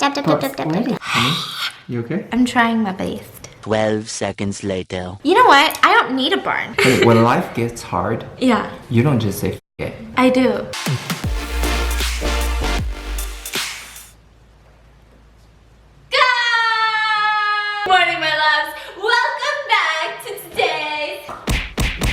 Ready? Honey, you okay? I'm trying my best. 12 seconds later. You know what? I don't need a barn. Hey, when life gets hard, Yeah, you don't just say F it. I do. Good morning, my loves. Welcome back to today's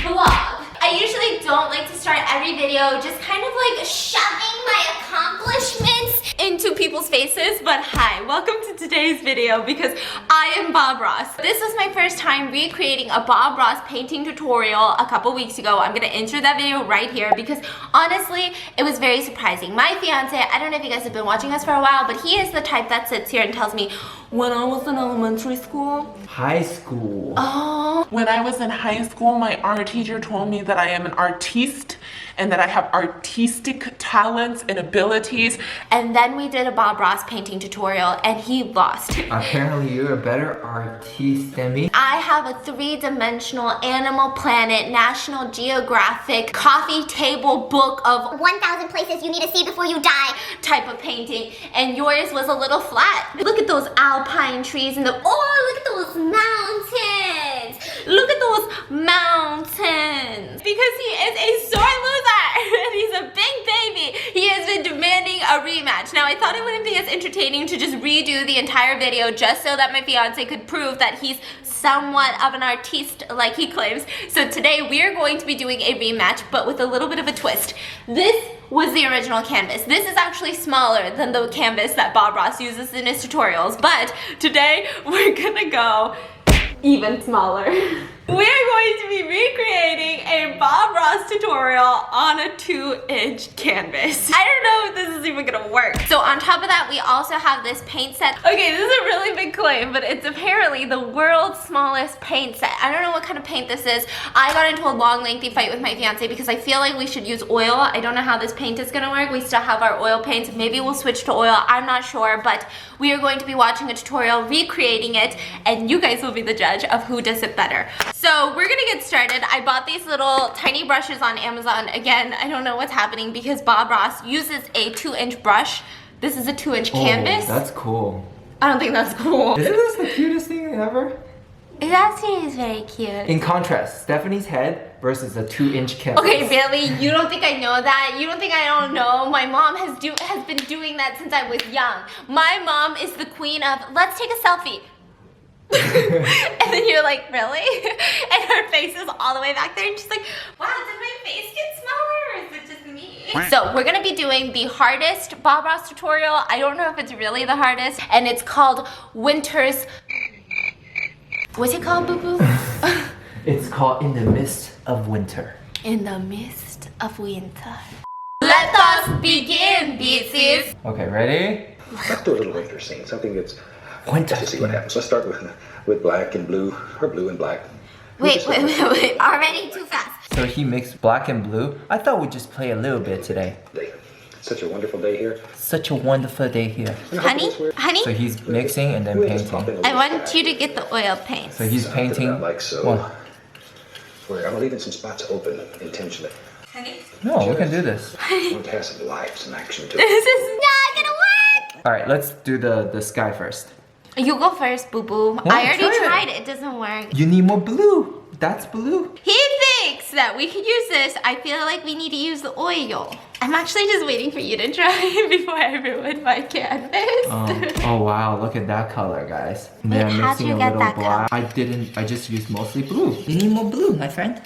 vlog. I usually don't like to start every video just kind of like shoving my accomplishments into people's faces, but hi, welcome to today's video because I am Bob Ross. This was my first time recreating a Bob Ross painting tutorial a couple weeks ago. I'm gonna insert that video right here because honestly, it was very surprising. My fiance, I don't know if you guys have been watching us for a while, but he is the type that sits here and tells me, when I was in elementary school. High school. Oh. When I was in high school, my art teacher told me that I am an artiste and that I have artistic talents and abilities. And then we did a Bob Ross painting tutorial and he lost. Apparently you're a better artiste than me. I have a three-dimensional Animal Planet, National Geographic, coffee table book of 1,000 places you need to see before you die. type of painting, and yours was a little flat. Look at those alpine trees and look at those mountains. Look at those mountains. Because he is a sore loser and he's a big baby, he has been demanding a rematch. Now I thought it wouldn't be as entertaining to just redo the entire video just so that my fiance could prove that he's somewhat of an artiste like he claims. So today we are going to be doing a rematch, but with a little bit of a twist. This was the original canvas. This is actually smaller than the canvas that Bob Ross uses in his tutorials, but today we're gonna go even smaller. We're going to be recreating a Bob Ross tutorial on a 2-inch canvas. I don't know if this is even gonna work. So on top of that, we also have this paint set. Okay, this is a really big claim, but it's apparently the world's smallest paint set. I don't know what kind of paint this is. I got into a long, lengthy fight with my fiance because I feel like we should use oil. I don't know how this paint is gonna work. We still have our oil paints. Maybe we'll switch to oil. I'm not sure, but we are going to be watching a tutorial, recreating it, and you guys will be the judge of who does it better. So we're gonna get started. I bought these little tiny brushes on Amazon. Again, I don't know what's happening because Bob Ross uses a 2-inch brush. This is a 2-inch canvas. That's cool. I don't think that's cool. Isn't this the cutest thing ever? That thing is very cute. In contrast, Stephanie's head versus a 2-inch canvas. Okay, really? You don't think I know that? You don't think I don't know? My mom has been doing that since I was young. My mom is the queen of, let's take a selfie. And then you're like, really? And her face is all the way back there and she's like, wow, did my face get smaller or is it just me? So we're gonna be doing the hardest Bob Ross tutorial. I don't know if it's really the hardest, and it's called Winter's, what's it called, Boo Boo? It's called In the Mist of Winter. In the mist of winter. Let us begin, beasties. Okay, ready? Let's do a little winter scene, something that's Winter. just to see what happens. Let's start with black and blue, or blue and black. Wait. Already too fast. So he mixed black and blue. I thought we'd just play a little bit today. Day. Such a wonderful day here. Such a wonderful day here. Honey, So he's mixing and then painting. I want you to get the oil paint. So he's painting. Like so. What? Where I'm leaving some spots open intentionally. Honey? No, we can do this. I want to have some life, some action to it. This is not gonna work! All right, let's do the sky first. You go first, Boo Boo. I already try it. tried it. It doesn't work. You need more blue. That's blue. He thinks that we could use this. I feel like we need to use the oil. I'm actually just waiting for you to try before I ruin my canvas. Oh wow, look at that color, guys. And then Wait, I'm how'd mixing you a get little that black. I just used mostly blue. You need more blue, my friend.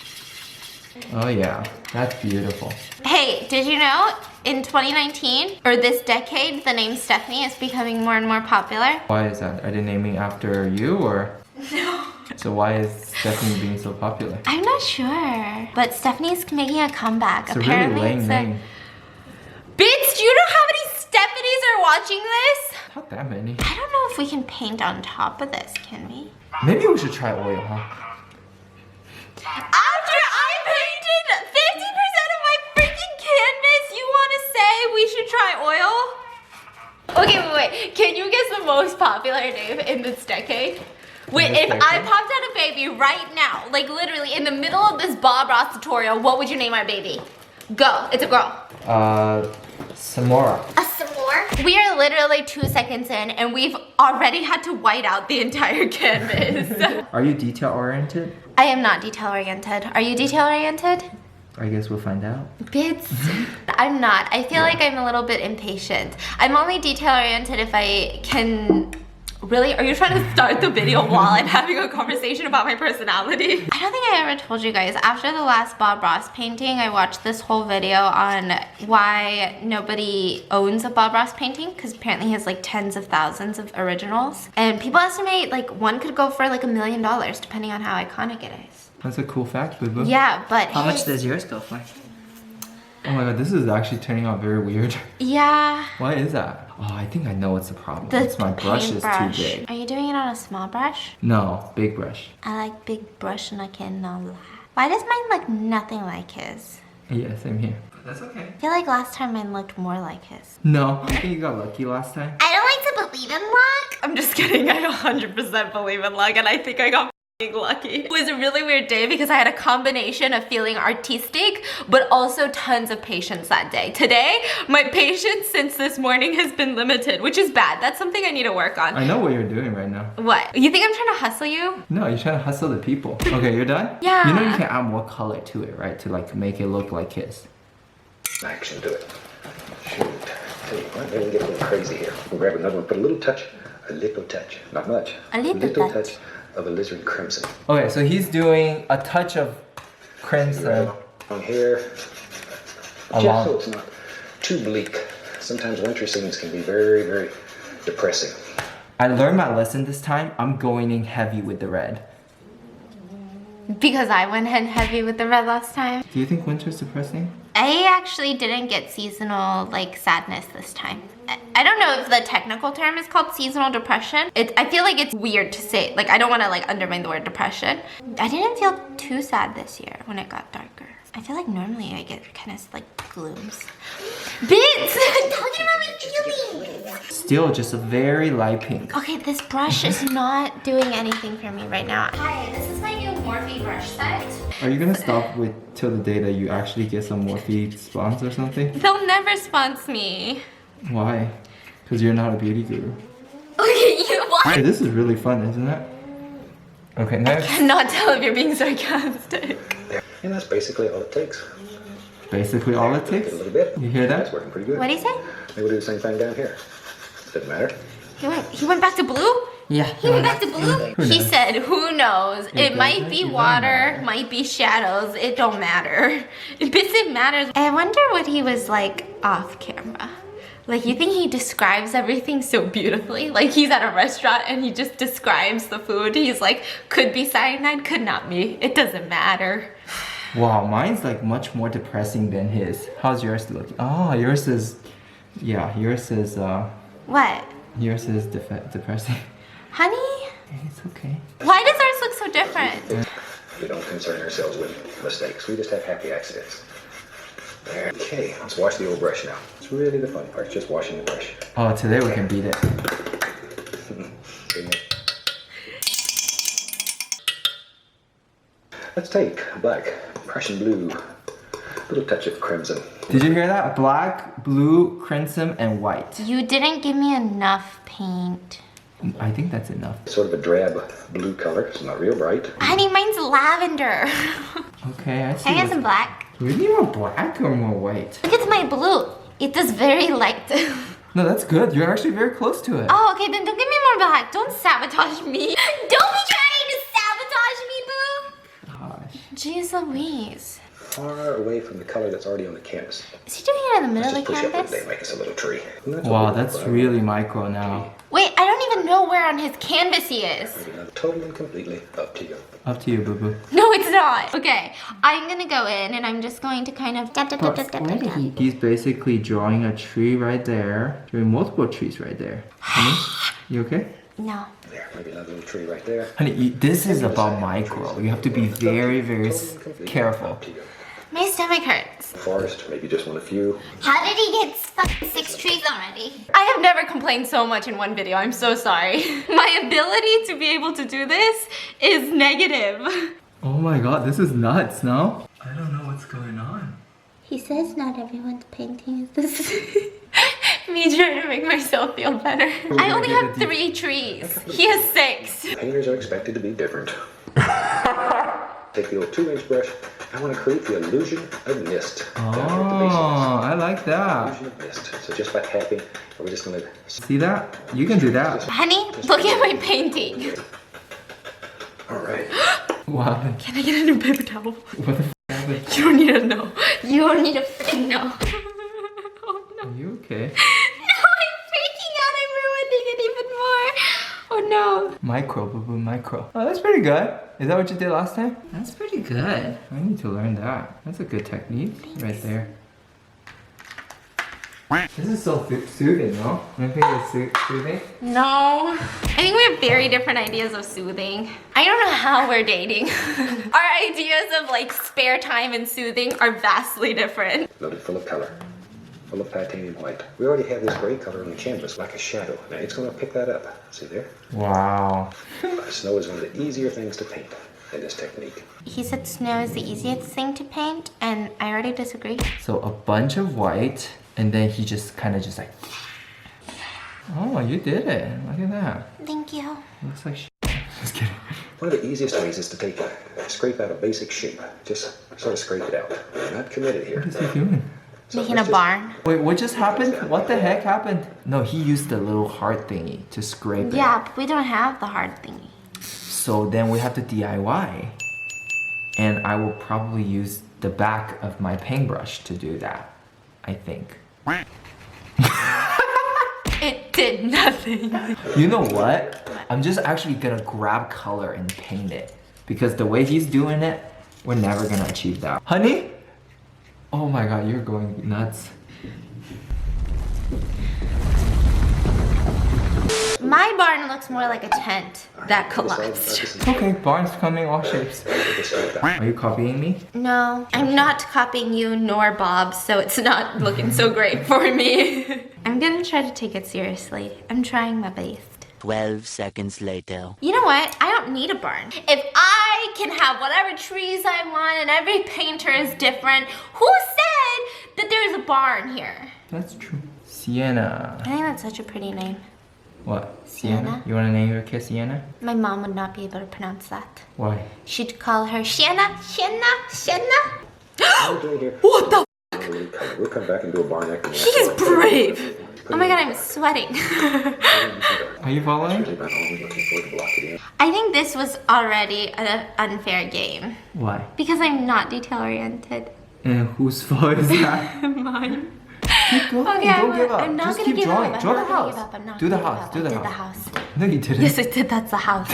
Oh yeah, that's beautiful. Hey, did you know in 2019, or this decade, the name Stephanie is becoming more and more popular? Why is that? Are they naming after you or? No. So why is Stephanie being so popular? I'm not sure. But Stephanie's making a comeback. It's a Apparently really lame it's name. Bitch, do you know how many Stephanies are watching this? Not that many. I don't know if we can paint on top of this, can we? Maybe we should try oil, huh? After I painted 50% of my freaking canvas, you want to say we should try oil? Okay, wait. Can you guess the most popular name in this decade? Wait, if I popped out a baby right now, like literally in the middle of this Bob Ross tutorial, what would you name our baby? Go. It's a girl. Some more. Some more? We are literally 2 seconds in and we've already had to white out the entire canvas. Are you detail oriented? I am not detail oriented. Are you detail oriented? I guess we'll find out. Bits? I'm not. I feel like I'm a little bit impatient. I'm only detail oriented if I can... Really? Are you trying to start the video while I'm having a conversation about my personality? I don't think I ever told you guys. After the last Bob Ross painting, I watched this whole video on why nobody owns a Bob Ross painting, because apparently he has like tens of thousands of originals. And people estimate like one could go for like $1 million depending on how iconic it is. That's a cool fact, Boo Boo. Yeah, but How much does yours go for? Oh my god, this is actually turning out very weird. Yeah. Why is that? Oh, I think I know what's the problem. The It's my brush is too paintbrush. big. Are you doing it on a small brush? No, big brush. I like big brush and I cannot lie. Why does mine look nothing like his? Yeah, same here. That's okay. I feel like last time mine looked more like his. No, I think you got lucky last time. I don't like to believe in luck. I'm just kidding. I 100% believe in luck and I think I got lucky. It was a really weird day because I had a combination of feeling artistic but also tons of patience that day. Today, my patience since this morning has been limited, which is bad. That's something I need to work on. I know what you're doing right now. What? You think I'm trying to hustle you? No, you're trying to hustle the people. Okay, you're done? Yeah. You know you can add more color to it, right? To like make it look like his. Action to it. Shoot. Tell you what, maybe we get a little crazy here. We'll grab another one, put a little touch, not much. A little touch. Of alizarin crimson. Okay, so he's doing a touch of crimson On here, just so along. it's not too bleak. Sometimes winter scenes can be very, very depressing. I learned my lesson this time. I'm going in heavy with the red. Because I went in heavy with the red last time. Do you think winter's depressing? I actually didn't get seasonal like sadness this time. I don't know if the technical term is called seasonal depression. I feel like it's weird to say. Like I don't want to like undermine the word depression. I didn't feel too sad this year when it got darker. I feel like normally I get kind of like glooms. Bits! I'm talking about my feelings. Still just a very light pink. Okay, this brush is not doing anything for me right now. Hi, this is my new Morphe brush set. Are you gonna stop with till the day that you actually get some Morphe spawns or something? They'll never sponsor me. Why? Because you're not a beauty guru. Okay, you what? Hey, this is really fun, isn't it? Okay, next. Cannot tell if you're being sarcastic. There. And that's basically all it takes. Basically all it takes. A little bit. You hear That's that? working pretty good. What did he say? Maybe we'll do the same thing down here. Doesn't matter. He went back to blue? Yeah. He went back to blue? Who He knows? said, who knows? It might doesn't be even water, matter. might be shadows, it don't matter. It matters. I wonder what he was like off camera. Like, you think he describes everything so beautifully? Like, he's at a restaurant and he just describes the food. He's like, could be cyanide, could not be. It doesn't matter. Wow, mine's like much more depressing than his. How's yours looking? Oh, yours is, yeah, yours is, What? yours is depressing. Honey? It's okay. Why does ours look so different? We don't concern ourselves with mistakes. We just have happy accidents. There. Okay, let's wash the old brush now. It's really the fun part, just washing the brush. Oh, today we can beat it. Let's take black, Prussian blue, a little touch of crimson. Did you hear that? Black, blue, crimson, and white. You didn't give me enough paint. I think that's enough. Sort of a drab blue color. It's not real bright. Honey, mine's lavender. Okay, I see. Can I get what's- some black? Do you need more black or more white? Look at my blue. It is very light. No, that's good. You're actually very close to it. Oh, okay, then don't give me more black. Don't sabotage me. Don't be trying to sabotage me, boo. Gosh. Jeez Louise. Far away from the color that's already on the canvas. Is he doing it in the middle Let's of the just push up canvas? and they make us a little tree. Wow, that's really micro now. Wait, I don't even know where on his canvas he is. Totally and completely up to you. Up to you, boo boo. No, it's not. Okay, I'm gonna go in and I'm just going to kind of... Where did he? He's basically drawing a tree right there. Drawing multiple trees right there. Honey, you okay? No. There, maybe another little tree right there. Honey, this is about micro. You have to be very, very careful. Up to you. My stomach hurts. Forest, maybe just one a few. How did he get fucking 6 trees already? I have never complained so much in one video. I'm so sorry. My ability to be able to do this is negative. Oh my god, this is nuts, no? I don't know what's going on. He He says not everyone's painting is this. Me trying to make myself feel better. I only have 3 trees. He has 6. Painters are expected to be different. Take the old 2-inch brush. I want to create the illusion of mist. Oh, I like that. Illusion of mist. So just by tapping, we're just going to... See that? You can do that. Honey, look at my painting. All right. Wow. Can I get a new paper towel? What the f happened? You don't need to know. You don't need to freaking know. Oh no. Are you okay? No, I'm freaking out. I'm ruining it even more. Oh no. Micro, boo boo, micro. Oh, that's pretty good. Is that what you did last time? That's pretty good. I need to learn that. That's a good technique right there. This is so soothing, no? I think it's soothing. No. I think we have very different ideas of soothing. I don't know how we're dating. Our ideas of like spare time and soothing are vastly different. Loaded full of color. Full of titanium white. We already have this gray color on the canvas, like a shadow. Now it's going to pick that up. See there? Wow. Snow is one of the easier things to paint in this technique. He said snow is the easiest thing to paint, and I already disagree. So a bunch of white, and then he just kind of just like... Oh, you did it. Look at that. Thank you. Looks like shit. Just kidding. One of the easiest ways is to take scrape out a basic shape. Just sort of scrape it out. We're not committed here. What is he doing? So Making a let's just- barn. Wait, what just happened? What the heck happened? No, he used the little heart thingy to scrape it. Yeah, but we don't have the hard thingy. So then we have to DIY. And I will probably use the back of my paintbrush to do that. I think. It did nothing. You know what? I'm just actually gonna grab color and paint it. Because the way he's doing it, we're never gonna achieve that. Honey? Oh my god, you're going nuts. My barn looks more like a tent that collapsed. Okay, barn's coming all shapes. Are you copying me? No, I'm not copying you nor Bob, so it's not looking so great for me. I'm gonna try to take it seriously. I'm trying my best. 12 seconds later. You know what? I don't need a barn. If I can have whatever trees I want and every painter is different, who said that there's a barn here? That's true. Sienna. I think that's such a pretty name. What? Sienna. You wanna name your kid Sienna? My mom would not be able to pronounce that. Why? She'd call her Sienna, Sienna, Sienna. What the f? We'll come back and do a barn act. He's brave. Oh my god, I'm sweating. Are you following? Really about all we're looking for to block it in. I think this was already an unfair game. Why? Because I'm not detail oriented. And whose fault is that? Mine. Keep going, Okay, don't give up. I'm not Just gonna keep give drawing. up. Draw I'm the not gonna house. give up. I'm not Do the gonna house. give Do up. the I did the house. house. No, you didn't. Yes, I did. That's the house.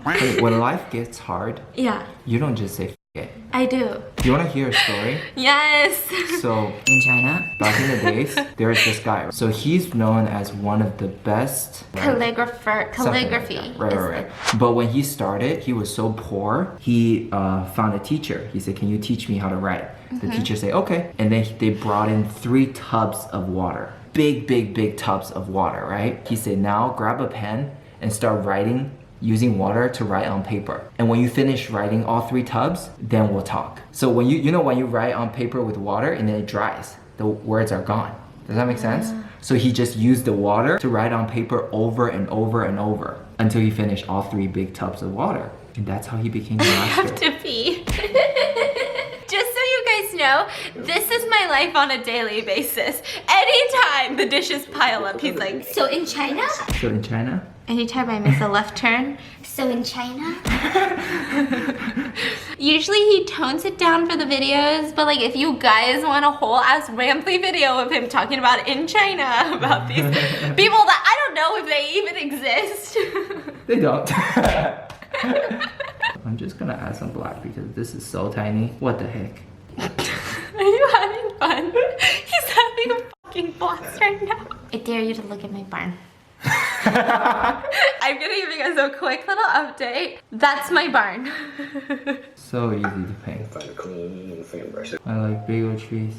Wait, when life gets hard, Yeah, you don't just say F it. I do. You wanna hear a story? Yes. So, In China? back in the days, there was this guy. So he's known as one of the best Calligraphy. something like that. Right. But when he started, he was so poor. He found a teacher. He said, "Can you teach me how to write?" The teacher said, "Okay." And then they brought in 3 tubs of water. Big tubs of water, right? He said, "Now grab a pen and start writing using water to write on paper. And when you finish writing all 3 tubs, then we'll talk." So when when you write on paper with water and then it dries, the words are gone. Does that make sense? So he just used the water to write on paper over and over and over until he finished all 3 big tubs of water. And that's how he became the I have master. to pee. Just so you guys know, this is my life on a daily basis. Anytime the dishes pile up, he's like, So in China? So in China, anytime I miss a left turn, So in China? usually he tones it down for the videos, but like if you guys want a whole ass rambly video of him talking about in China, about these people that I don't know if they even exist. they don't. I'm just gonna add some black because this is so tiny. What the heck? Are you having fun? He's having a fucking blast right now. I dare you to look at my barn. I'm gonna give you guys a quick little update. That's my barn. So easy to paint. Find a clean fan brush. I like big old trees.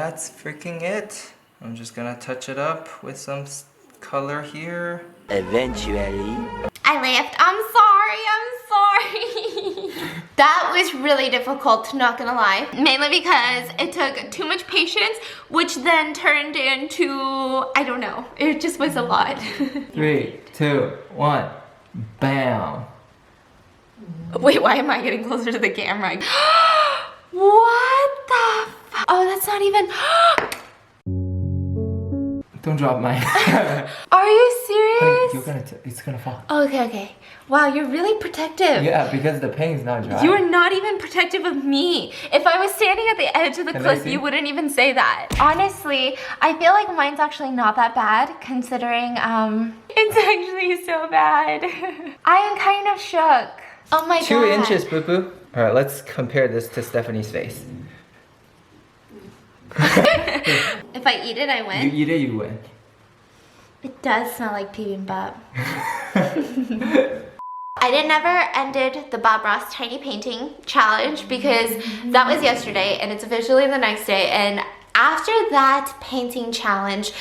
that's freaking it. I'm just gonna touch it up with some color here. Eventually. I laughed. I'm sorry. That was really difficult, not gonna lie. Mainly because it took too much patience, which then turned into, I don't know. It just was a lot. 3, 2, 1, bam. Wait, why am I getting closer to the camera? What the fuck? Oh, that's not even. Don't drop mine. Are you serious? Honey, it's gonna fall. Okay. Wow, you're really protective. Yeah, because the paint's not dry. You are not even protective of me. If I was standing at the edge of the Can I cliff, see? you wouldn't even say that. Honestly, I feel like mine's actually not that bad, considering it's actually so bad. I am kind of shook. Oh my god. 2 inches, boo boo. All right, let's compare this to Stephanie's face. If I eat it, I win. You eat it, you win. It does smell like bibimbap. I never ended the Bob Ross tiny painting challenge because that was yesterday and it's officially the next day, and after that painting challenge,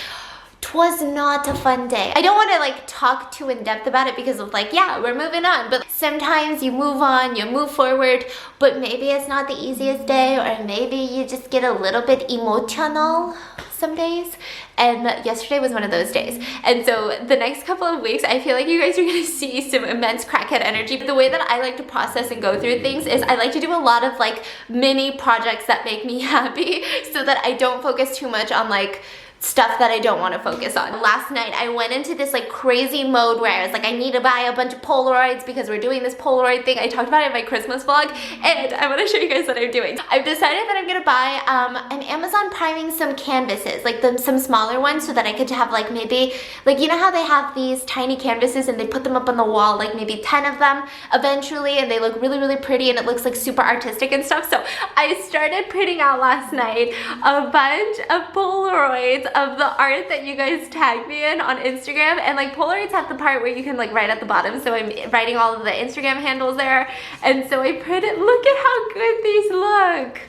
'twas not a fun day. I don't want to like talk too in depth about it because of like, yeah, we're moving on, but sometimes you move on, you move forward, but maybe it's not the easiest day, or maybe you just get a little bit emotional some days, and yesterday was one of those days. And so the next couple of weeks, I feel like you guys are gonna see some immense crackhead energy. But the way that I like to process and go through things is I like to do a lot of like mini projects that make me happy so that I don't focus too much on like stuff that I don't want to focus on. Last night I went into this like crazy mode where I was like, I need to buy a bunch of Polaroids because we're doing this Polaroid thing. I talked about it in my Christmas vlog, and I want to show you guys what I'm doing. I've decided that I'm gonna buy I'm Amazon priming some canvases, like some smaller ones, so that I could have like maybe like, you know how they have these tiny canvases and they put them up on the wall, like maybe 10 of them eventually, and they look really, really pretty and it looks like super artistic and stuff. So I started printing out last night a bunch of Polaroids of the art that you guys tagged me in on Instagram, and like Polaroids have the part where you can like write at the bottom, so I'm writing all of the Instagram handles there, and so I printed, look at how good these look.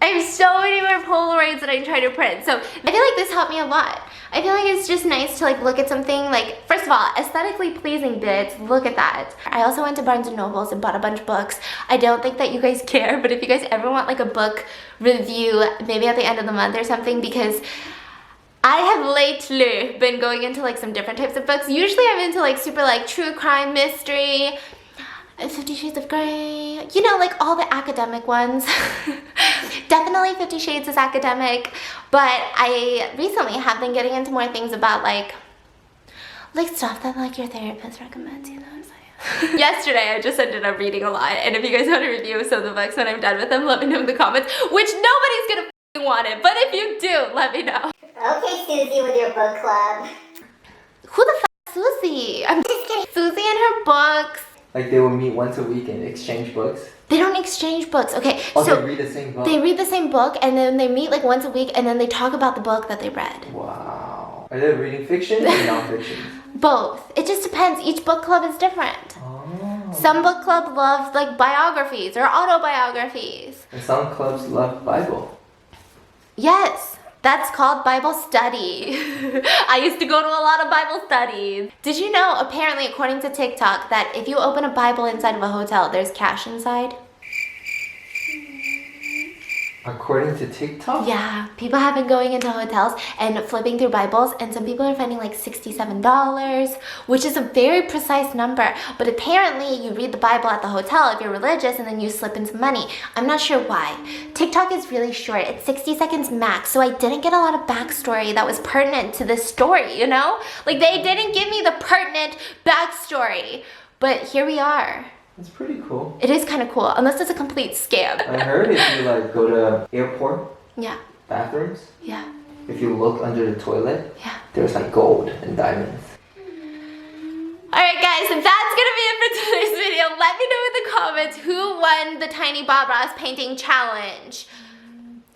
I have so many more Polaroids that I try to print, so I feel like this helped me a lot. I feel like it's just nice to like look at something like, first of all, aesthetically pleasing bits, look at that. I also went to Barnes & Nobles and bought a bunch of books. I don't think that you guys care, but if you guys ever want like a book review, maybe at the end of the month or something, because I have lately been going into like some different types of books. Usually I'm into like super like true crime, mystery, 50 Shades of Grey, you know, like all the academic ones. Definitely 50 Shades is academic, but I recently have been getting into more things about like stuff that like your therapist recommends, you know what I'm saying? Yesterday I just ended up reading a lot, and if you guys want a review of some of the books when I'm done with them, let me know in the comments, which nobody's gonna want it, but if you do, let me know. Okay, Susie, with your book club. Who the f is Susie? I'm just kidding. Susie and her books. Like they will meet once a week and exchange books. They don't exchange books. Okay, Oh, so they read the same book. they read the same book, and then they meet like once a week, and then they talk about the book that they read. Wow. Are they reading fiction or non-fiction? Both. It just depends. Each book club is different. Oh. Some book club love like biographies or autobiographies. And some clubs love Bible. Yes. That's called Bible study. I used to go to a lot of Bible studies. Did you know, apparently, according to TikTok, that if you open a Bible inside of a hotel, there's cash inside? According to TikTok? Yeah, people have been going into hotels and flipping through Bibles, and some people are finding like $67, which is a very precise number. But apparently you read the Bible at the hotel if you're religious, and then you slip in some money. I'm not sure why. TikTok is really short. It's 60 seconds max, so I didn't get a lot of backstory that was pertinent to this story, you know? Like, they didn't give me the pertinent backstory. But here we are. It's pretty cool. It is kind of cool, unless it's a complete scam. I heard if you like go to airport Yeah, bathrooms, yeah, if you look under the toilet, yeah. there's like gold and diamonds. Alright guys, so that's gonna be it for today's video. Let me know in the comments who won the Tiny Bob Ross painting challenge.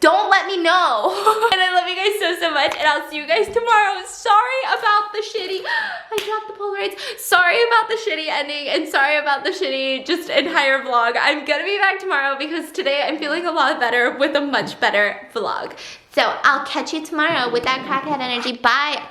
Don't let me know. And I love you. you guys so much, and I'll see you guys tomorrow. Sorry about the shitty, I dropped the Polaroids. Sorry about the shitty ending, and sorry about the shitty just entire vlog. I'm gonna be back tomorrow because today I'm feeling a lot better with a much better vlog. So I'll catch you tomorrow with that crackhead energy. Bye.